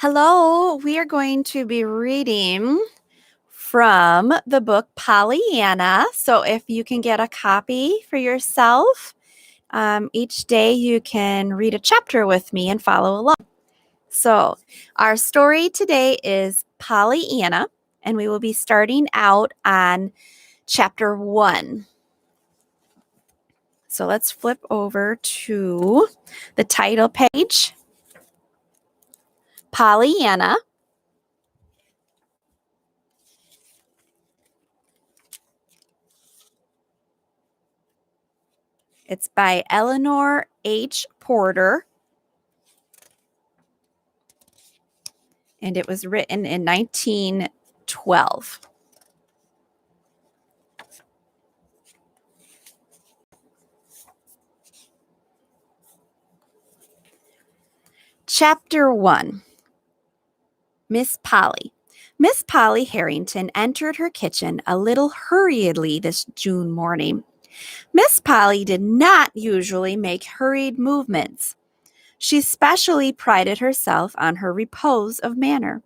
Hello, we are going to be reading from the book PollyAnna. So if you can get a copy for yourself, each day you can read a chapter with me and follow along. So our story today is PollyAnna, and we will be starting out on chapter 1. So let's flip over to the title page. PollyAnna. It's by Eleanor H. Porter, and it was written in 1912. Chapter 1. Miss Polly. Miss Polly Harrington entered her kitchen a little hurriedly this June morning. Miss Polly did not usually make hurried movements. She specially prided herself on her repose of manner.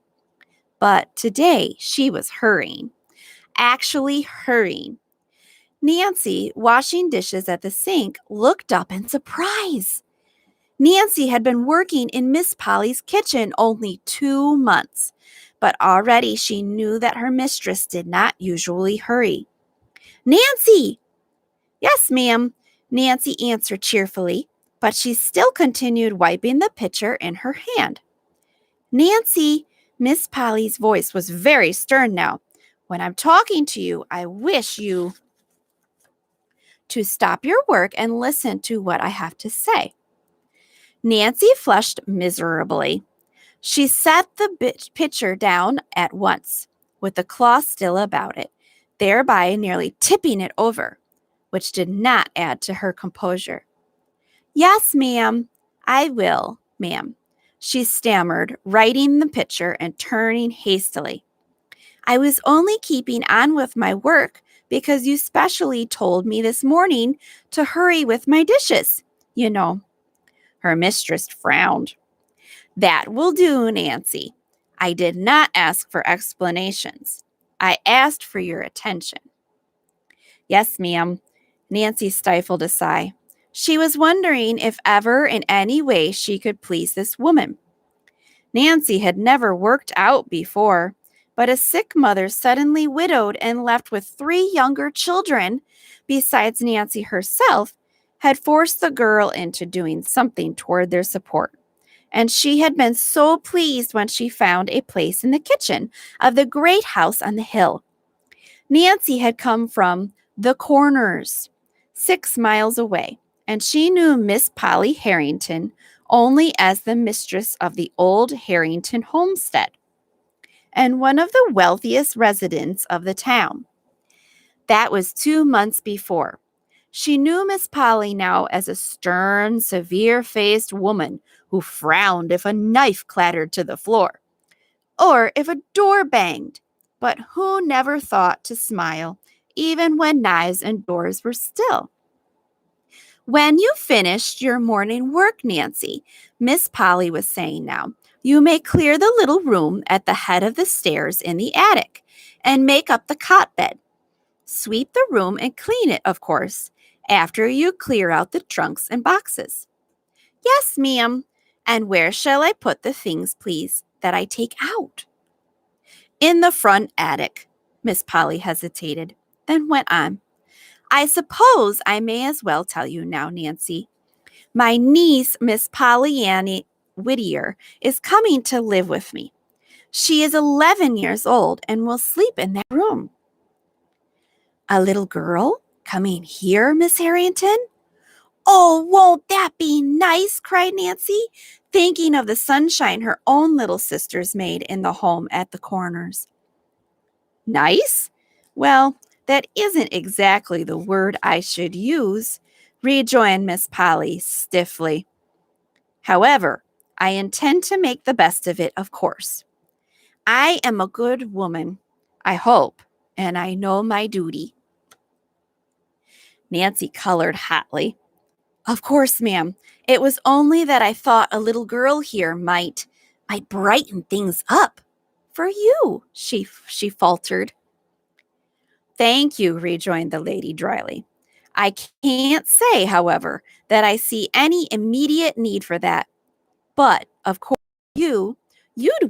But today she was hurrying, actually hurrying. Nancy, washing dishes at the sink, looked up in surprise. Nancy had been working in Miss Polly's kitchen only 2 months, but already she knew that her mistress did not usually hurry. "Nancy!" "Yes, ma'am," Nancy answered cheerfully, but she still continued wiping the pitcher in her hand. "Nancy," Miss Polly's voice was very stern now, "when I'm talking to you, I wish you to stop your work and listen to what I have to say." Nancy flushed miserably. She set the pitcher down at once, with the cloth still about it, thereby nearly tipping it over, which did not add to her composure. "Yes, ma'am, I will, ma'am," she stammered, righting the pitcher and turning hastily. "I was only keeping on with my work because you specially told me this morning to hurry with my dishes, you know." Her mistress frowned. "That will do, Nancy. I did not ask for explanations. I asked for your attention." "Yes, ma'am." Nancy stifled a sigh. She was wondering if ever in any way she could please this woman. Nancy had never worked out before, but a sick mother suddenly widowed and left with 3 younger children, besides Nancy herself, had forced the girl into doing something toward their support. And she had been so pleased when she found a place in the kitchen of the great house on the hill. Nancy had come from the Corners, 6 miles away, and she knew Miss Polly Harrington only as the mistress of the old Harrington homestead and one of the wealthiest residents of the town. That was 2 months before. She knew Miss Polly now as a stern, severe-faced woman who frowned if a knife clattered to the floor, or if a door banged, but who never thought to smile, even when knives and doors were still. "When you've finished your morning work, Nancy," Miss Polly was saying now, "you may clear the little room at the head of the stairs in the attic and make up the cot bed. Sweep the room and clean it, of course, after you clear out the trunks and boxes." "Yes, ma'am. And where shall I put the things, please, that I take out?" "In the front attic." Miss Polly hesitated, then went on. "I suppose I may as well tell you now, Nancy. My niece, Miss PollyAnna Whittier, is coming to live with me. She is 11 years old and will sleep in that room." "A little girl coming here, Miss Harrington?" "Oh, won't that be nice?" cried Nancy, thinking of the sunshine her own little sisters made in the home at the Corners. "Nice? Well, that isn't exactly the word I should use," rejoined Miss Polly stiffly. "However, I intend to make the best of it, of course. I am a good woman, I hope, and I know my duty." Nancy colored hotly. "Of course, ma'am. It was only that I thought a little girl here might might brighten things up for you, she faltered. Thank you, rejoined the lady dryly. I can't say, however, that I see any immediate need for that. But, of course, you'd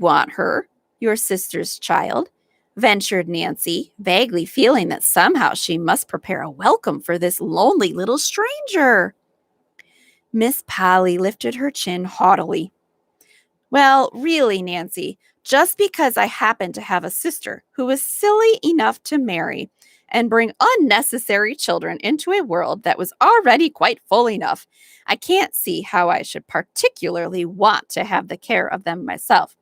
want her, your sister's child, ventured Nancy, vaguely feeling that somehow she must prepare a welcome for this lonely little stranger. Miss Polly lifted her chin haughtily. Well, really, Nancy, just because I happen to have a sister who is silly enough to marry and bring unnecessary children into a world that was already quite full enough, I can't see how I should particularly want to have the care of them myself.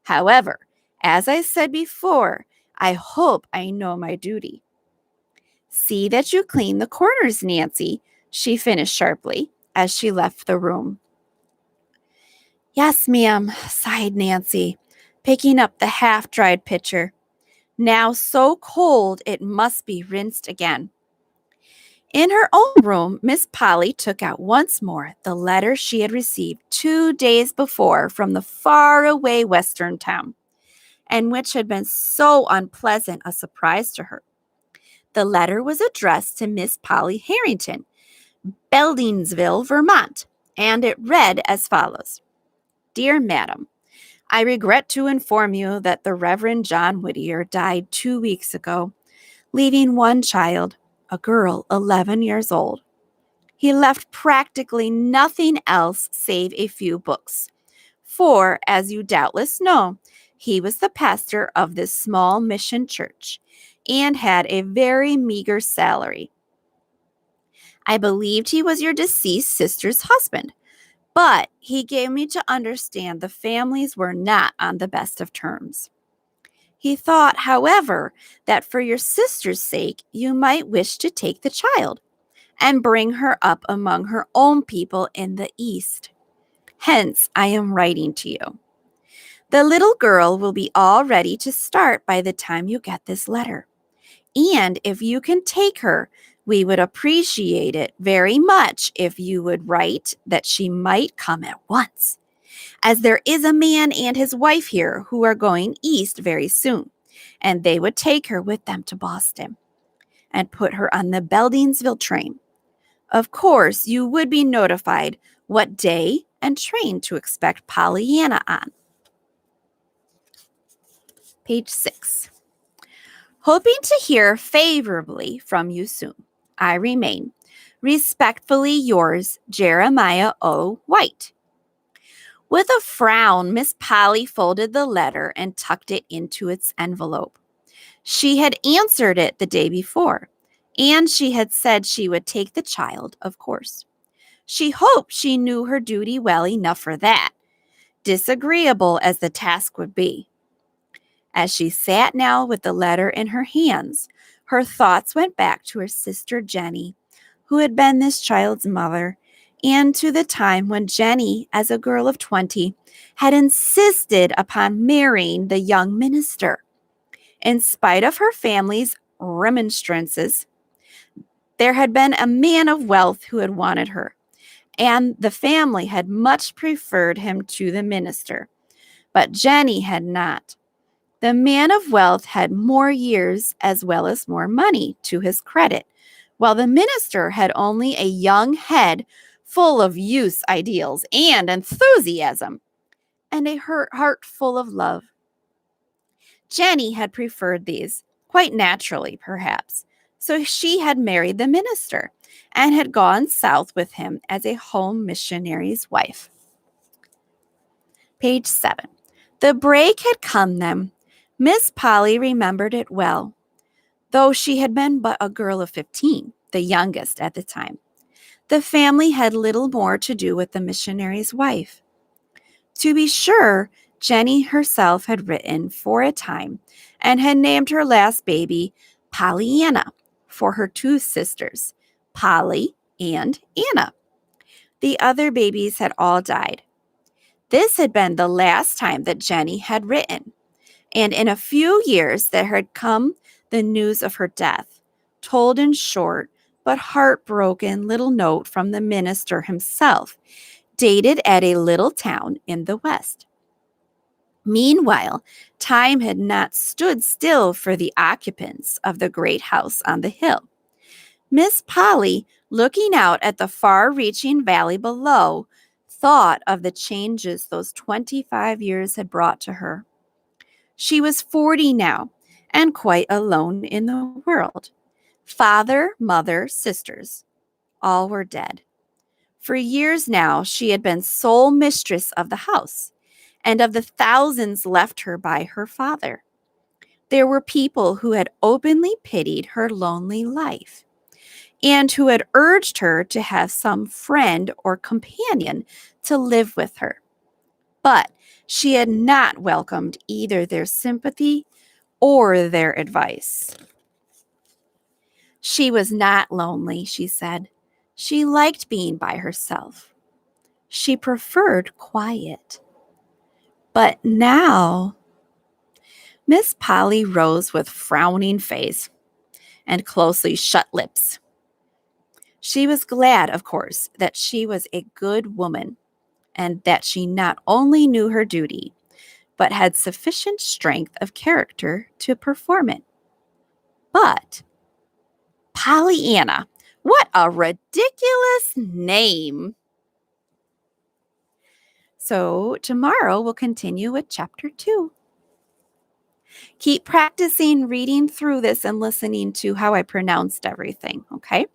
However, as I said before, I hope I know my duty. See that you clean the corners, Nancy, she finished sharply as she left the room. Yes, ma'am, sighed Nancy, picking up the half-dried pitcher. Now so cold it must be rinsed again. In her own room, Miss Polly took out once more the letter she had received 2 days before from the faraway western town, and which had been so unpleasant a surprise to her. The letter was addressed to Miss Polly Harrington, Beldingsville, Vermont, and it read as follows. Dear Madam, I regret to inform you that the Reverend John Whittier died 2 weeks ago, leaving one child, a girl 11 years old. He left practically nothing else save a few books. For, as you doubtless know, he was the pastor of this small mission church and had a very meager salary. I believed he was your deceased sister's husband, but he gave me to understand the families were not on the best of terms. He thought, however, that for your sister's sake, you might wish to take the child and bring her up among her own people in the East. Hence, I am writing to you. The little girl will be all ready to start by the time you get this letter. And if you can take her, we would appreciate it very much if you would write that she might come at once, as there is a man and his wife here who are going east very soon, and they would take her with them to Boston and put her on the Beldingsville train. Of course, you would be notified what day and train to expect PollyAnna on. Page 6. Hoping to hear favorably from you soon, I remain, respectfully yours, Jeremiah O. White. With a frown, Miss Polly folded the letter and tucked it into its envelope. She had answered it the day before, and she had said she would take the child, of course. She hoped she knew her duty well enough for that, disagreeable as the task would be. As she sat now with the letter in her hands, her thoughts went back to her sister Jenny, who had been this child's mother, and to the time when Jenny, as a girl of 20, had insisted upon marrying the young minister. In spite of her family's remonstrances, there had been a man of wealth who had wanted her, and the family had much preferred him to the minister, but Jenny had not. The man of wealth had more years as well as more money to his credit, while the minister had only a young head full of youth's ideals and enthusiasm, and a heart full of love. Jenny had preferred these, quite naturally, perhaps, so she had married the minister and had gone south with him as a home missionary's wife. Page 7. The break had come then. Miss Polly remembered it well, though she had been but a girl of 15, the youngest at the time. The family had little more to do with the missionary's wife. To be sure, Jenny herself had written for a time and had named her last baby PollyAnna for her 2 sisters, Polly and Anna. The other babies had all died. This had been the last time that Jenny had written, and in a few years there had come the news of her death, told in short but heartbroken little note from the minister himself, dated at a little town in the West. Meanwhile, time had not stood still for the occupants of the great house on the hill. Miss Polly, looking out at the far-reaching valley below, thought of the changes those 25 years had brought to her. She was 40 now, and quite alone in the world. Father, mother, sisters, all were dead. For years now, she had been sole mistress of the house, and of the thousands left her by her father. There were people who had openly pitied her lonely life, and who had urged her to have some friend or companion to live with her. But she had not welcomed either their sympathy or their advice. She was not lonely, she said. She liked being by herself. She preferred quiet. But now, Miss Polly rose with frowning face and closely shut lips. She was glad, of course, that she was a good woman, and that she not only knew her duty, but had sufficient strength of character to perform it. But PollyAnna, what a ridiculous name! So tomorrow we'll continue with chapter 2. Keep practicing reading through this and listening to how I pronounced everything, okay?